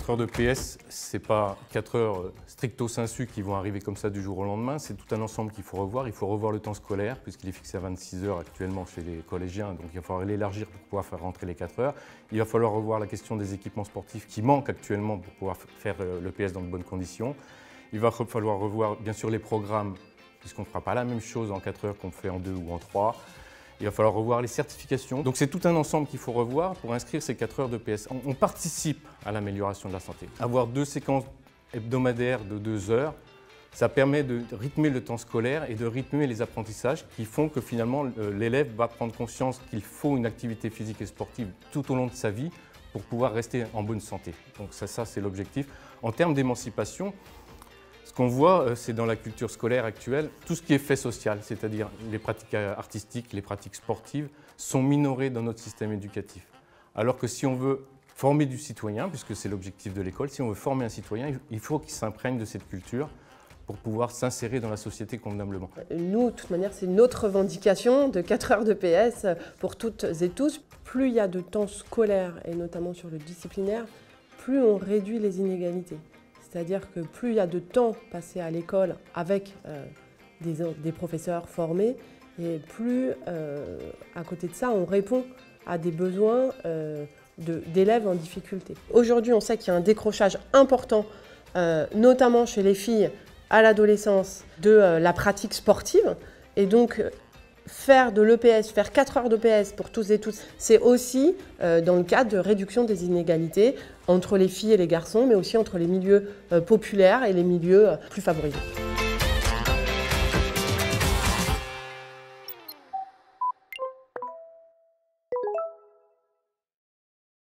4 heures de PS, ce n'est pas 4 heures stricto sensu qui vont arriver comme ça du jour au lendemain, c'est tout un ensemble qu'il faut revoir. Il faut revoir le temps scolaire, puisqu'il est fixé à 26 heures actuellement chez les collégiens, donc il va falloir l'élargir pour pouvoir faire rentrer les 4 heures. Il va falloir revoir la question des équipements sportifs qui manquent actuellement pour pouvoir faire le PS dans de bonnes conditions. Il va falloir revoir bien sûr les programmes, puisqu'on ne fera pas la même chose en 4 heures qu'on fait en 2 ou en 3. Il va falloir revoir les certifications. Donc c'est tout un ensemble qu'il faut revoir pour inscrire ces 4 heures de PS. On participe à l'amélioration de la santé. Avoir 2 séquences hebdomadaires de 2 heures, ça permet de rythmer le temps scolaire et de rythmer les apprentissages qui font que finalement l'élève va prendre conscience qu'il faut une activité physique et sportive tout au long de sa vie pour pouvoir rester en bonne santé. Donc ça c'est l'objectif. En termes d'émancipation, ce qu'on voit, c'est dans la culture scolaire actuelle, tout ce qui est fait social, c'est-à-dire les pratiques artistiques, les pratiques sportives, sont minorées dans notre système éducatif. Alors que si on veut former du citoyen, puisque c'est l'objectif de l'école, si on veut former un citoyen, il faut qu'il s'imprègne de cette culture pour pouvoir s'insérer dans la société convenablement. Nous, de toute manière, c'est notre revendication de 4 heures de PS pour toutes et tous. Plus il y a de temps scolaire, et notamment sur le disciplinaire, plus on réduit les inégalités. C'est-à-dire que plus il y a de temps passé à l'école avec des professeurs formés, et plus, à côté de ça, on répond à des besoins d'élèves en difficulté. Aujourd'hui, on sait qu'il y a un décrochage important, notamment chez les filles à l'adolescence, de la pratique sportive. Et donc, faire de l'EPS, faire 4 heures de PS pour tous et toutes, c'est aussi dans le cadre de réduction des inégalités entre les filles et les garçons, mais aussi entre les milieux populaires et les milieux plus favorisés.